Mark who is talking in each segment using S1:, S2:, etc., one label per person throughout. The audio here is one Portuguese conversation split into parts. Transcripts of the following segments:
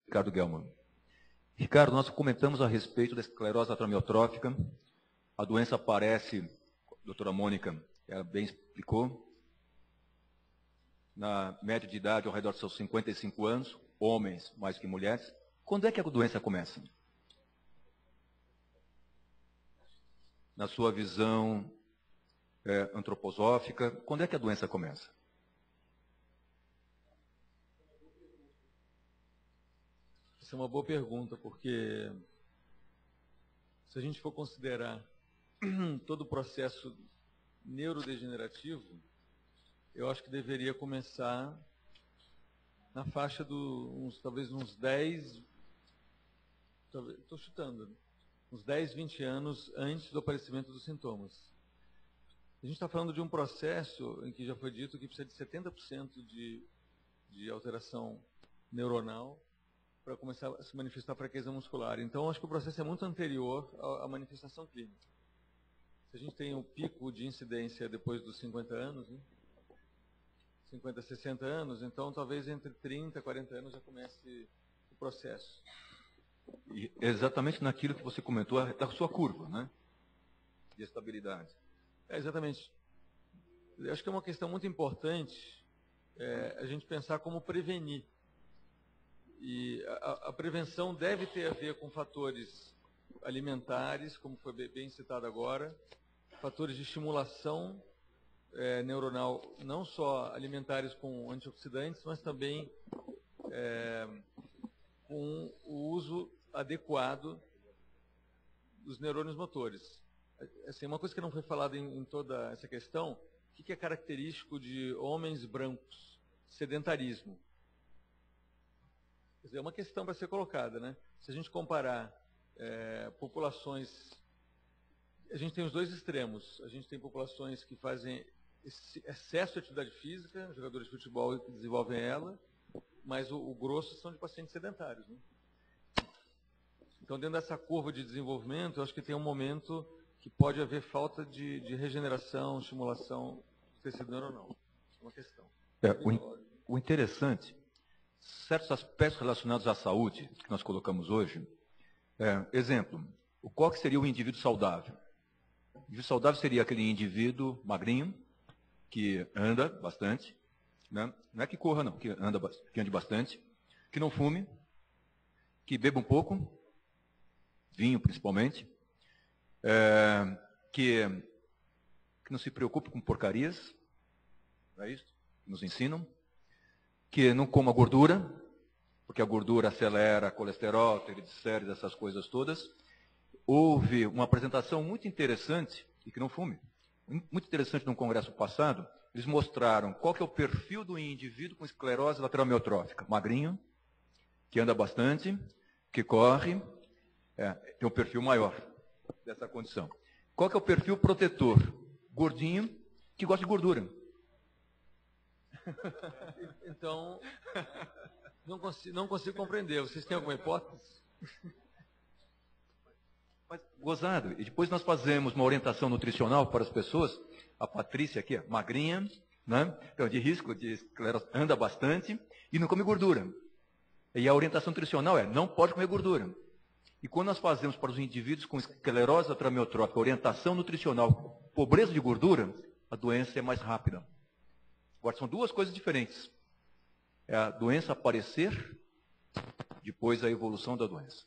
S1: Ricardo Gelman. Ricardo, nós comentamos a respeito da esclerose lateral amiotrófica. A doença aparece, a doutora Mônica, ela bem explicou, na média de idade ao redor dos seus 55 anos, homens mais que mulheres. Quando é que a doença começa? Na sua visão antroposófica, quando é que a doença começa?
S2: Essa é uma boa pergunta, porque se a gente for considerar todo o processo neurodegenerativo, eu acho que deveria começar na faixa talvez uns 10, estou chutando, uns 10, 20 anos antes do aparecimento dos sintomas. A gente está falando de um processo em que já foi dito que precisa de 70% de alteração neuronal para começar a se manifestar fraqueza muscular. Então, acho que o processo é muito anterior à manifestação clínica. Se a gente tem um pico de incidência depois dos 50 anos, né? 50, 60 anos, então talvez entre 30 e 40 anos já comece o processo.
S1: E exatamente naquilo que você comentou, da sua curva, né? De estabilidade.
S2: Exatamente. Eu acho que é uma questão muito importante a gente pensar como prevenir. E a prevenção deve ter a ver com fatores alimentares, como foi bem citado agora, fatores de estimulação neuronal, não só alimentares com antioxidantes, mas também com o uso adequado dos neurônios motores. Assim, uma coisa que não foi falada em toda essa questão, o que é característico de homens brancos? Sedentarismo. Quer dizer, é uma questão para ser colocada, né? Se a gente comparar populações, a gente tem os dois extremos. A gente tem populações que fazem excesso de atividade física, jogadores de futebol que desenvolvem ela, mas o grosso são de pacientes sedentários, né? Então, dentro dessa curva de desenvolvimento, eu acho que tem um momento que pode haver falta de regeneração, estimulação do tecido neuronal. É uma questão.
S1: O interessante, certos aspectos relacionados à saúde que nós colocamos hoje, exemplo, qual que seria o indivíduo saudável? O indivíduo saudável seria aquele indivíduo magrinho, que anda bastante, né? Não é que corra não, que ande bastante, que não fume, que beba um pouco, vinho principalmente, que não se preocupe com porcarias, não é isso? Nos ensinam, que não coma gordura, porque a gordura acelera colesterol, triglicéridos, essas coisas todas. Houve uma apresentação muito interessante, e que não fume, muito interessante num congresso passado, eles mostraram qual que é o perfil do indivíduo com esclerose lateral amiotrófica. Magrinho, que anda bastante, que corre, tem um perfil maior dessa condição. Qual que é o perfil protetor? Gordinho, que gosta de gordura.
S2: Então, não consigo compreender. Vocês têm alguma hipótese?
S1: Mas, gozado, e depois nós fazemos uma orientação nutricional para as pessoas. A Patrícia aqui, magrinha, né? Então, de risco de esclerose, anda bastante e não come gordura. E a orientação nutricional não pode comer gordura. E quando nós fazemos para os indivíduos com esclerose lateral amiotrófica, orientação nutricional, pobreza de gordura, a doença é mais rápida. Agora, são duas coisas diferentes. É a doença aparecer, depois a evolução da doença.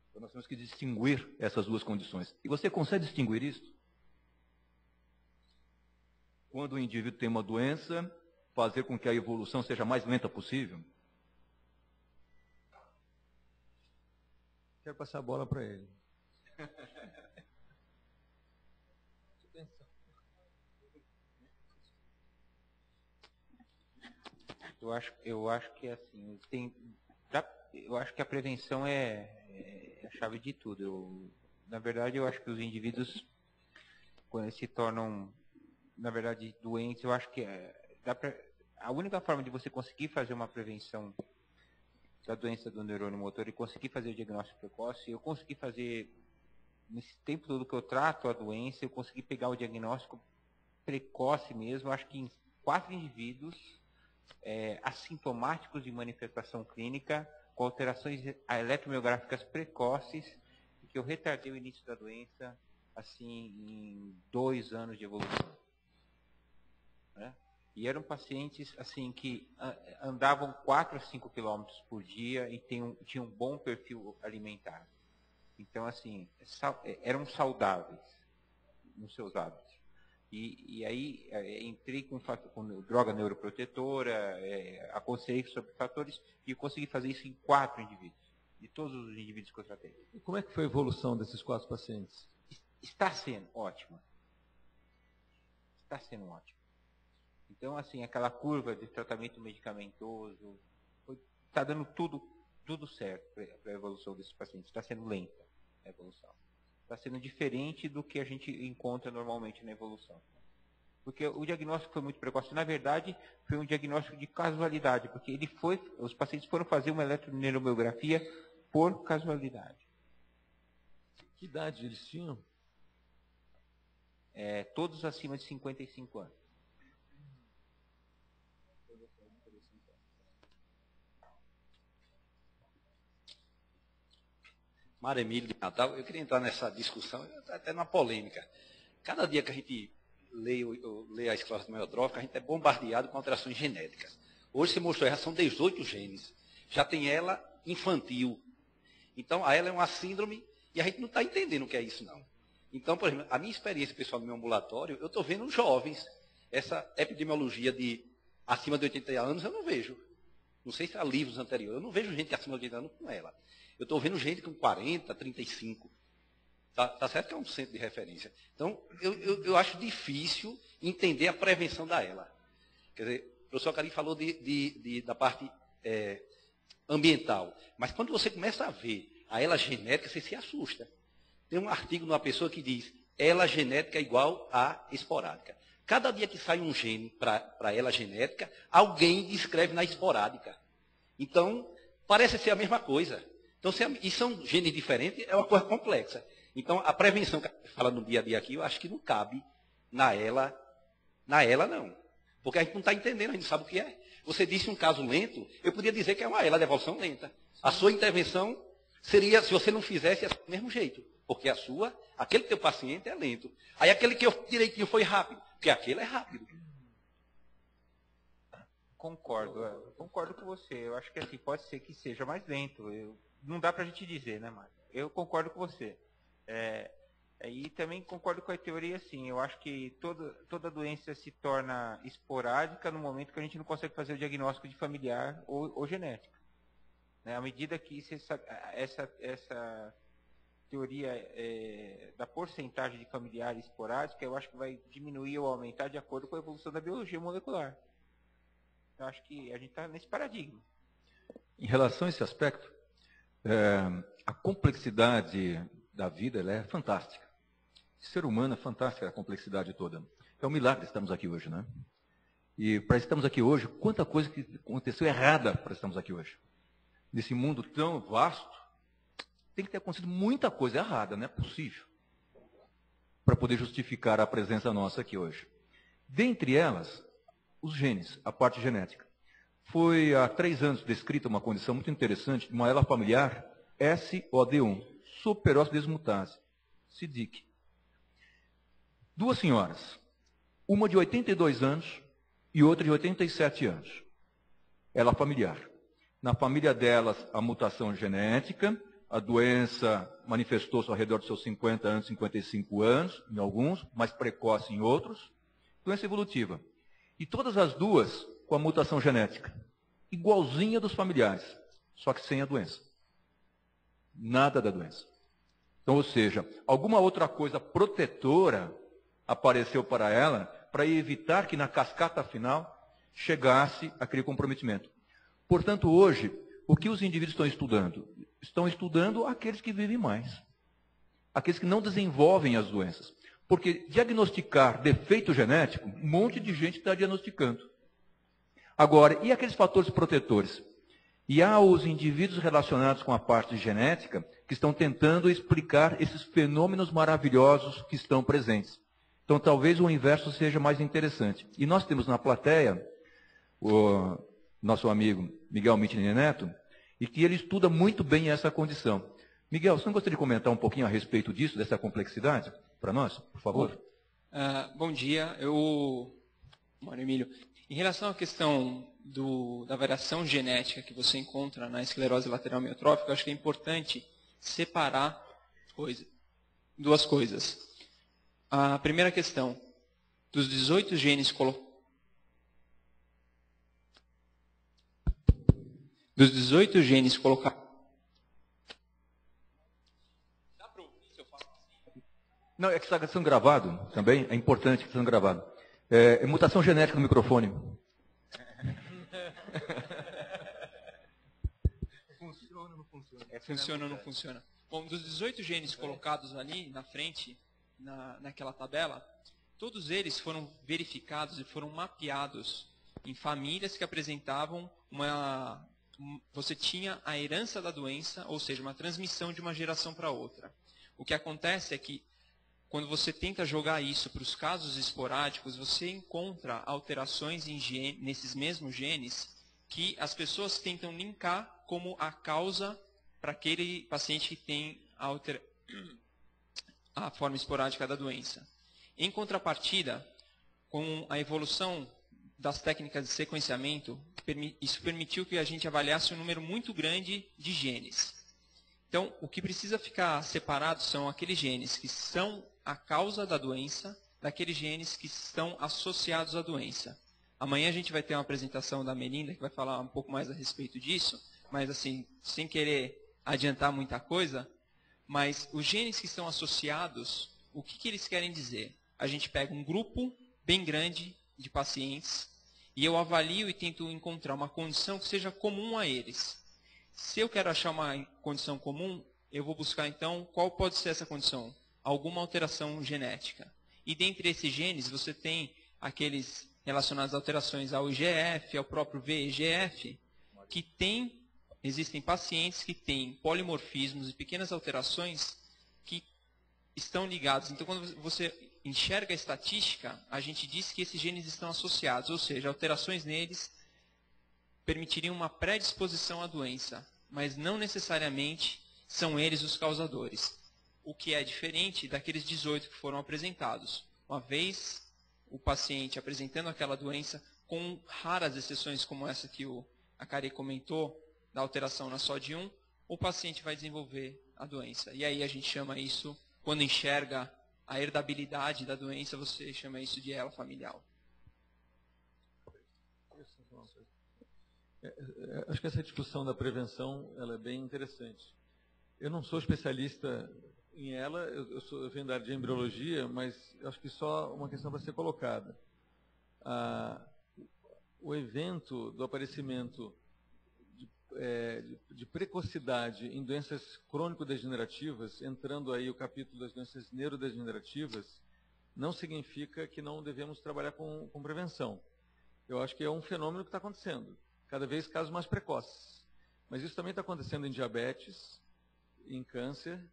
S1: Então, nós temos que distinguir essas duas condições. E você consegue distinguir isso? Quando o indivíduo tem uma doença, fazer com que a evolução seja a mais lenta possível?
S2: Quero passar a bola para ele.
S3: Eu acho que assim, eu acho que a prevenção é a chave de tudo. Na verdade, eu acho que os indivíduos, quando eles se tornam, na verdade, doentes, eu acho que a única forma de você conseguir fazer uma prevenção da doença do neurônio motor e conseguir fazer o diagnóstico precoce, eu consegui fazer, nesse tempo todo que eu trato a doença, eu consegui pegar o diagnóstico precoce mesmo, acho que em 4 indivíduos assintomáticos de manifestação clínica, com alterações eletromiográficas precoces, que eu retardei o início da doença assim em 2 anos de evolução. Né? E eram pacientes assim que andavam 4 a 5 quilômetros por dia e tinham um bom perfil alimentar. Então, assim, eram saudáveis nos seus hábitos. E aí entrei com droga neuroprotetora, aconselhei sobre fatores e consegui fazer isso em 4 indivíduos, de todos os indivíduos que eu tratei.
S2: E como é que foi a evolução desses 4 pacientes?
S3: Está sendo ótima. Está sendo ótima. Então, assim, aquela curva de tratamento medicamentoso, está dando tudo certo para a evolução desses pacientes. Está sendo lenta a evolução. Está sendo diferente do que a gente encontra normalmente na evolução. Porque o diagnóstico foi muito precoce. Na verdade, foi um diagnóstico de casualidade, porque os pacientes foram fazer uma eletroneuromiografia por casualidade.
S2: Que idade eles tinham?
S3: Todos acima de 55 anos.
S4: Mário Emílio de Natal, eu queria entrar nessa discussão, até na polêmica. Cada dia que a gente lê a esclerose amiotrófica, a gente é bombardeado com alterações genéticas. Hoje se mostrou, já são 18 genes. Já tem ela infantil. Então, a ela é uma síndrome e a gente não está entendendo o que é isso, não. Então, por exemplo, a minha experiência pessoal no meu ambulatório, eu estou vendo jovens. Essa epidemiologia de acima de 80 anos eu não vejo. Não sei se há livros anteriores. Eu não vejo gente acima de 80 anos com ela. Eu estou vendo gente com 40, 35. Tá certo que é um centro de referência. Então, eu acho difícil entender a prevenção da ela. Quer dizer, o professor Cari falou da parte ambiental. Mas quando você começa a ver a ela genética, você se assusta. Tem um artigo numa pessoa que diz, ela genética é igual a esporádica. Cada dia que sai um gene para ela genética, alguém descreve na esporádica. Então, parece ser a mesma coisa. Então, e são genes diferentes, é uma coisa complexa. Então, a prevenção que a gente fala no dia a dia aqui, eu acho que não cabe na ela não. Porque a gente não está entendendo, a gente não sabe o que é. Você disse um caso lento, eu podia dizer que é uma ela de evolução lenta. A sua intervenção seria, se você não fizesse, do mesmo jeito. Porque aquele teu paciente é lento. Aí aquele que eu fiz direitinho foi rápido, porque aquele é rápido.
S3: Concordo com você. Eu acho que assim, pode ser que seja mais lento. Não dá para a gente dizer, né, Mário? Eu concordo com você. E também concordo com a teoria, assim, eu acho que toda doença se torna esporádica no momento que a gente não consegue fazer o diagnóstico de familiar ou genética. Né? À medida que essa teoria da porcentagem de familiar esporádica, eu acho que vai diminuir ou aumentar de acordo com a evolução da biologia molecular. Eu acho que a gente está nesse paradigma.
S1: Em relação a esse aspecto, a complexidade da vida ela é fantástica. O ser humano é fantástico, a complexidade toda. É um milagre estarmos aqui hoje, né? E para estarmos aqui hoje, quanta coisa que aconteceu errada para estarmos aqui hoje. Nesse mundo tão vasto, tem que ter acontecido muita coisa errada, não é possível, para poder justificar a presença nossa aqui hoje. Dentre elas, os genes, a parte genética. Foi há 3 anos descrita uma condição muito interessante de uma ela familiar, SOD1, superósseo mutase, SIDIC. 2 senhoras, uma de 82 anos e outra de 87 anos. Ela familiar. Na família delas, a mutação genética, a doença manifestou-se ao redor dos seus 50 anos, 55 anos, em alguns, mais precoce em outros. Doença evolutiva. E todas as duas com a mutação genética. Igualzinha dos familiares, só que sem a doença. Nada da doença. Então, ou seja, alguma outra coisa protetora apareceu para ela para evitar que na cascata final chegasse aquele comprometimento. Portanto, hoje, o que os indivíduos estão estudando? Estão estudando aqueles que vivem mais. Aqueles que não desenvolvem as doenças. Porque diagnosticar defeito genético, um monte de gente está diagnosticando. Agora, e aqueles fatores protetores? E há os indivíduos relacionados com a parte genética que estão tentando explicar esses fenômenos maravilhosos que estão presentes. Então, talvez o inverso seja mais interessante. E nós temos na plateia o nosso amigo Miguel Mitini Neto, e que ele estuda muito bem essa condição. Miguel, você não gostaria de comentar um pouquinho a respeito disso, dessa complexidade, para nós, por favor?
S5: Bom dia, Mário Emílio. Em relação à questão da variação genética que você encontra na esclerose lateral amiotrófica, eu acho que é importante separar duas coisas. A primeira questão, dos 18 genes colocados. Dá para ouvir se eu falo assim?
S1: Não, é que está sendo gravado também, é importante que está sendo gravado. É mutação genética no microfone.
S5: Funciona ou não funciona? Funciona ou não funciona? Bom, dos 18 genes colocados ali na frente, naquela tabela, todos eles foram verificados e foram mapeados em famílias que apresentavam você tinha a herança da doença, ou seja, uma transmissão de uma geração para outra. O que acontece é que, quando você tenta jogar isso para os casos esporádicos, você encontra alterações nesses mesmos genes que as pessoas tentam linkar como a causa para aquele paciente que tem a forma esporádica da doença. Em contrapartida, com a evolução das técnicas de sequenciamento, isso permitiu que a gente avaliasse um número muito grande de genes. Então, o que precisa ficar separado são aqueles genes que são a causa da doença, daqueles genes que estão associados à doença. Amanhã a gente vai ter uma apresentação da Melinda, que vai falar um pouco mais a respeito disso, mas assim, sem querer adiantar muita coisa, mas os genes que estão associados, o que eles querem dizer? A gente pega um grupo bem grande de pacientes e eu avalio e tento encontrar uma condição que seja comum a eles. Se eu quero achar uma condição comum, eu vou buscar então qual pode ser essa condição? Alguma alteração genética. E dentre esses genes você tem aqueles relacionados a alterações ao IGF, ao próprio VEGF, que existem pacientes que têm polimorfismos e pequenas alterações que estão ligados. Então, quando você enxerga a estatística, a gente diz que esses genes estão associados, ou seja, alterações neles permitiriam uma predisposição à doença, mas não necessariamente são eles os causadores. O que é diferente daqueles 18 que foram apresentados. Uma vez o paciente apresentando aquela doença, com raras exceções como essa que a Kari comentou, da alteração na SOD1, o paciente vai desenvolver a doença. E aí a gente chama isso, quando enxerga a herdabilidade da doença, você chama isso de ela familiar.
S2: Acho que essa discussão da prevenção ela é bem interessante. Eu não sou especialista em ela, eu venho da área de embriologia, mas acho que só uma questão para ser colocada. O evento do aparecimento de precocidade em doenças crônico-degenerativas, entrando aí o capítulo das doenças neurodegenerativas, não significa que não devemos trabalhar com prevenção. Eu acho que é um fenômeno que está acontecendo. Cada vez casos mais precoces. Mas isso também está acontecendo em diabetes, em câncer,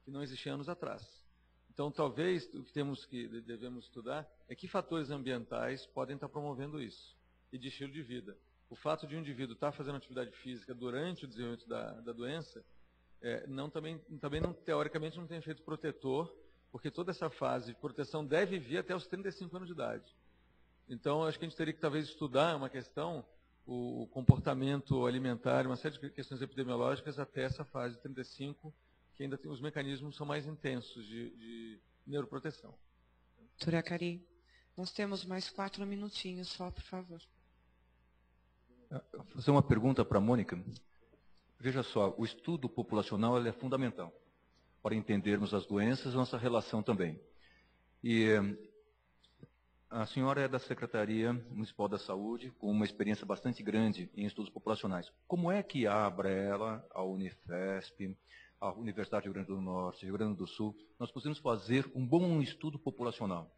S2: que não existia anos atrás. Então, talvez o que devemos estudar é que fatores ambientais podem estar promovendo isso, e de estilo de vida. O fato de um indivíduo estar fazendo atividade física durante o desenvolvimento da doença, também não, teoricamente não tem efeito protetor, porque toda essa fase de proteção deve vir até os 35 anos de idade. Então, acho que a gente teria que talvez estudar uma questão, o comportamento alimentar, uma série de questões epidemiológicas até essa fase de 35, que ainda tem os mecanismos são mais intensos de neuroproteção.
S6: Doutora Kari, nós temos mais 4 minutinhos só, por favor.
S1: Vou fazer uma pergunta para a Mônica. Veja só, o estudo populacional ele é fundamental para entendermos as doenças e nossa relação também. E a senhora é da Secretaria Municipal da Saúde, com uma experiência bastante grande em estudos populacionais. Como é que a ABRELA, a Unifesp, a Universidade do Rio Grande do Norte, Rio Grande do Sul, nós podemos fazer um bom estudo populacional?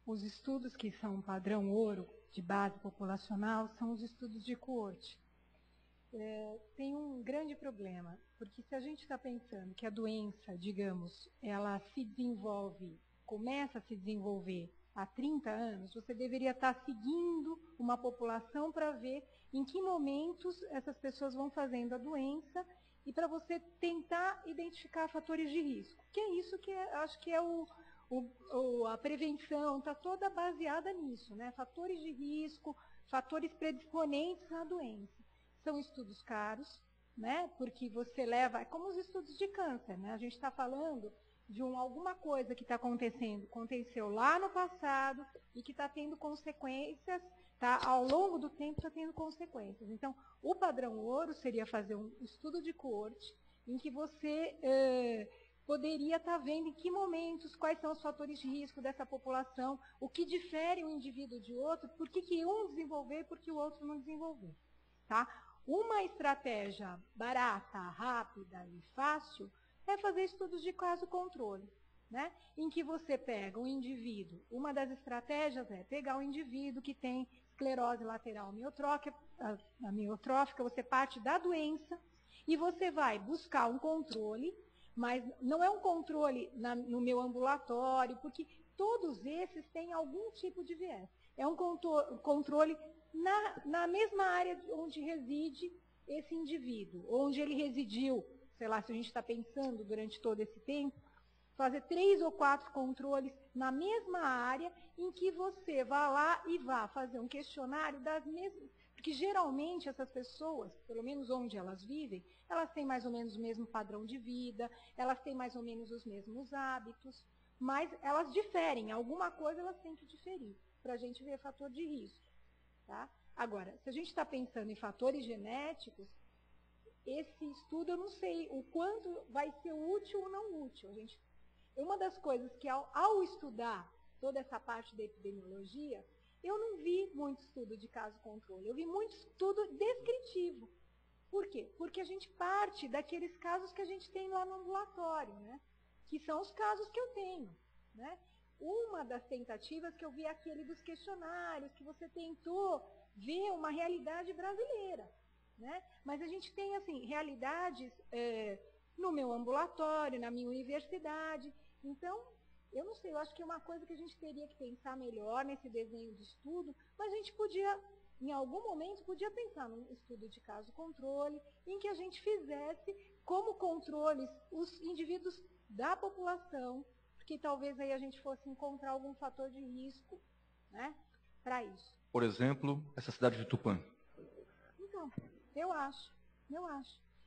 S7: Os estudos que são padrão ouro, de base populacional, são os estudos de coorte. Tem um grande problema, porque se a gente está pensando que a doença, digamos, ela se desenvolve começa a se desenvolver há 30 anos, você deveria estar seguindo uma população para ver em que momentos essas pessoas vão fazendo a doença e para você tentar identificar fatores de risco. Que é isso que acho que é a prevenção, está toda baseada nisso, né? Fatores de risco, fatores predisponentes à doença. São estudos caros, né? Porque você leva, é como os estudos de câncer, né? A gente está falando de alguma coisa que aconteceu lá no passado e que está tendo consequências, ao longo do tempo está tendo consequências. Então, o padrão ouro seria fazer um estudo de coorte em que você poderia estar vendo em que momentos, quais são os fatores de risco dessa população, o que difere um indivíduo de outro, por que um desenvolver e por que o outro não desenvolver. Tá? Uma estratégia barata, rápida e fácil é fazer estudos de caso controle, né? Em que você pega um indivíduo, uma das estratégias é pegar um indivíduo que tem esclerose lateral amiotrófica, você parte da doença e você vai buscar um controle, mas não é um controle no meu ambulatório, porque todos esses têm algum tipo de viés. É um controle na mesma área onde reside esse indivíduo, onde ele residiu, sei lá, se a gente está pensando durante todo esse tempo, fazer 3 ou 4 controles na mesma área em que você vá lá e vá fazer um questionário das mesmas. Porque geralmente essas pessoas, pelo menos onde elas vivem, elas têm mais ou menos o mesmo padrão de vida, elas têm mais ou menos os mesmos hábitos, mas elas diferem, alguma coisa elas têm que diferir, para a gente ver fator de risco. Tá? Agora, se a gente está pensando em fatores genéticos, esse estudo eu não sei o quanto vai ser útil ou não útil. Uma das coisas que ao estudar toda essa parte da epidemiologia, eu não vi muito estudo de caso controle, eu vi muito estudo descritivo. Por quê? Porque a gente parte daqueles casos que a gente tem lá no ambulatório, né? Que são os casos que eu tenho. Né? Uma das tentativas que eu vi é aquele dos questionários, que você tentou ver uma realidade brasileira. Né? Mas a gente tem assim, realidades no meu ambulatório, na minha universidade. Então, eu não sei, eu acho que é uma coisa que a gente teria que pensar melhor nesse desenho de estudo, mas a gente podia, em algum momento, pensar num estudo de caso controle, em que a gente fizesse como controles os indivíduos da população, porque talvez aí a gente fosse encontrar algum fator de risco, né, para isso.
S1: Por exemplo, essa cidade de Tupã.
S7: Então, eu acho.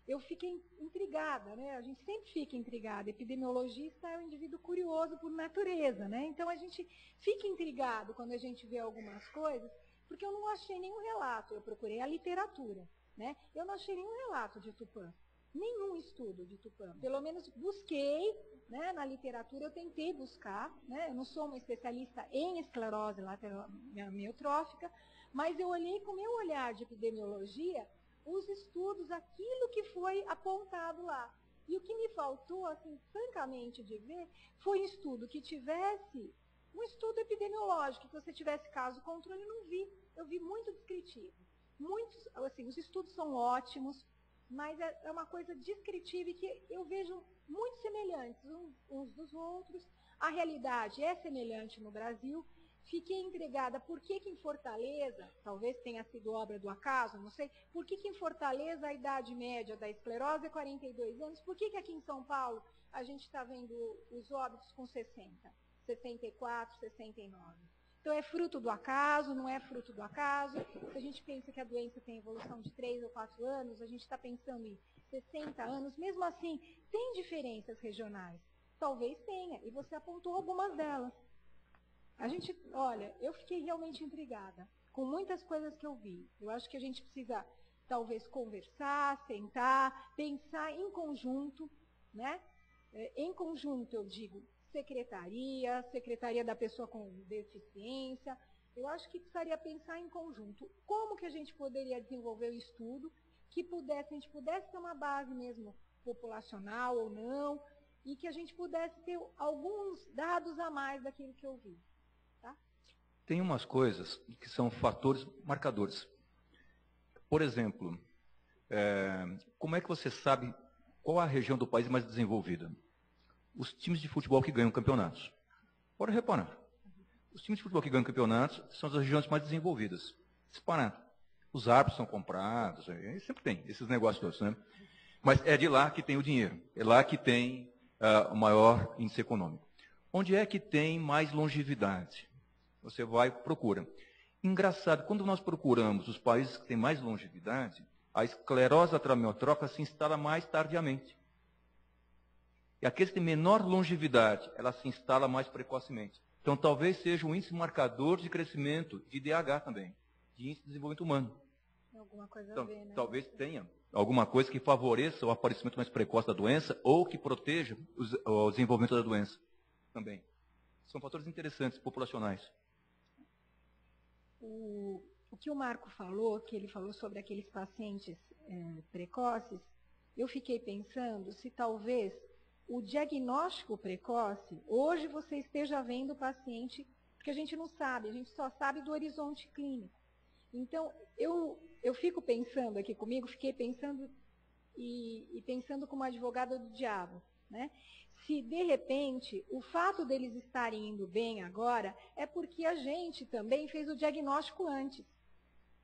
S7: Eu fiquei intrigada, né? A gente sempre fica intrigada. Epidemiologista é um indivíduo curioso por natureza, né? Então a gente fica intrigado quando a gente vê algumas coisas, porque eu não achei nenhum relato, eu procurei a literatura, né? Eu não achei nenhum relato de Tupã, nenhum estudo de Tupã. Pelo menos busquei, né, na literatura, eu tentei buscar, né? Eu não sou uma especialista em esclerose lateral amiotrófica, mas eu olhei com o meu olhar de epidemiologia os estudos, aquilo que foi apontado lá. E o que me faltou, assim, francamente, de ver, foi um estudo que tivesse, um estudo epidemiológico, que você tivesse caso controle, eu não vi. Eu vi muito descritivo. Muitos, assim, os estudos são ótimos, mas é uma coisa descritiva e que eu vejo muito semelhantes uns dos outros. A realidade é semelhante no Brasil. Fiquei intrigada, por que em Fortaleza, talvez tenha sido obra do acaso, não sei, por que em Fortaleza a idade média da esclerose é 42 anos, por que aqui em São Paulo a gente está vendo os óbitos com 60, 64, 69? Então é fruto do acaso, não é fruto do acaso? Se a gente pensa que a doença tem evolução de 3 ou 4 anos, a gente está pensando em 60 anos, mesmo assim, tem diferenças regionais? Talvez tenha, e você apontou algumas delas. Olha, eu fiquei realmente intrigada com muitas coisas que eu vi. Eu acho que a gente precisa, talvez, conversar, sentar, pensar em conjunto, né? Em conjunto, eu digo, secretaria da pessoa com deficiência. Eu acho que precisaria pensar em conjunto. Como que a gente poderia desenvolver o estudo que a gente pudesse ter uma base mesmo populacional ou não, e que a gente pudesse ter alguns dados a mais daquilo que eu vi.
S1: Tem umas coisas que são fatores marcadores. Por exemplo, como é que você sabe qual a região do país mais desenvolvida? Os times de futebol que ganham campeonatos. Pode reparar. Os times de futebol que ganham campeonatos são das regiões mais desenvolvidas. Disparado. Os árbitros são comprados, sempre tem esses negócios todos, né? Mas é de lá que tem o dinheiro. É lá que tem o maior índice econômico. Onde é que tem mais longevidade? Você vai e procura. Engraçado, quando nós procuramos os países que têm mais longevidade, a esclerose lateral amiotrófica se instala mais tardiamente. E aqueles que têm menor longevidade, ela se instala mais precocemente. Então, talvez seja um índice marcador de crescimento de IDH também, de índice de desenvolvimento humano.
S7: Alguma coisa
S1: Então,
S7: a ver, né?
S1: talvez tenha alguma coisa que favoreça o aparecimento mais precoce da doença ou que proteja o desenvolvimento da doença também. São fatores interessantes, populacionais.
S7: O que o Marco falou, que ele falou sobre aqueles pacientes precoces, eu fiquei pensando se talvez o diagnóstico precoce, hoje você esteja vendo o paciente, porque a gente não sabe, a gente só sabe do horizonte clínico. Então, eu fico pensando aqui comigo, fiquei pensando e pensando como advogada do diabo, né? Se, de repente, o fato deles estarem indo bem agora é porque a gente também fez o diagnóstico antes.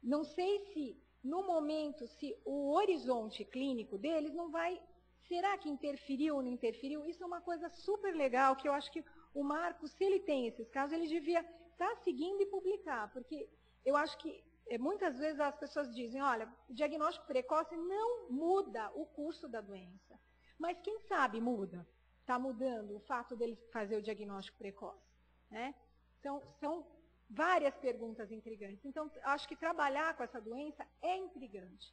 S7: Não sei se, no momento, se o horizonte clínico deles não vai... Será que interferiu ou não interferiu? Isso é uma coisa super legal, que eu acho que o Marco, se ele tem esses casos, ele devia estar seguindo e publicar, porque eu acho que muitas vezes as pessoas dizem, olha, o diagnóstico precoce não muda o curso da doença. Mas quem sabe muda? Está mudando o fato dele fazer o diagnóstico precoce, né? Então, são várias perguntas intrigantes. Então, acho que trabalhar com essa doença é intrigante,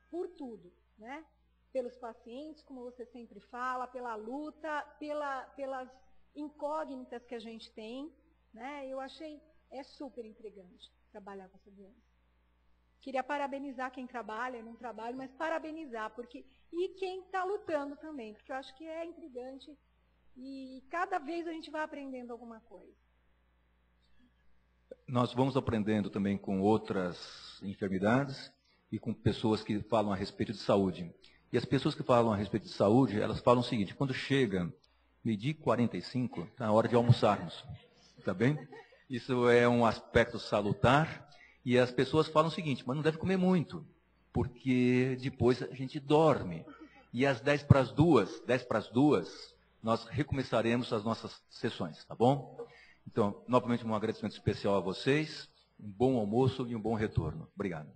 S7: por tudo, né? Pelos pacientes, como você sempre fala, pela luta, pelas incógnitas que a gente tem, né? Eu achei, super intrigante trabalhar com essa doença. Queria parabenizar quem trabalha, não trabalha, mas parabenizar, e quem está lutando também, porque eu acho que é intrigante e cada vez a gente vai aprendendo alguma coisa.
S1: Nós vamos aprendendo também com outras enfermidades e com pessoas que falam a respeito de saúde. E as pessoas que falam a respeito de saúde, elas falam o seguinte, quando chega 12h45, está na hora de almoçarmos, tá bem? Isso é um aspecto salutar. E as pessoas falam o seguinte, mas não deve comer muito, porque depois a gente dorme. E às 10 para as 2, nós recomeçaremos as nossas sessões, tá bom? Então, novamente um agradecimento especial a vocês, um bom almoço e um bom retorno. Obrigado.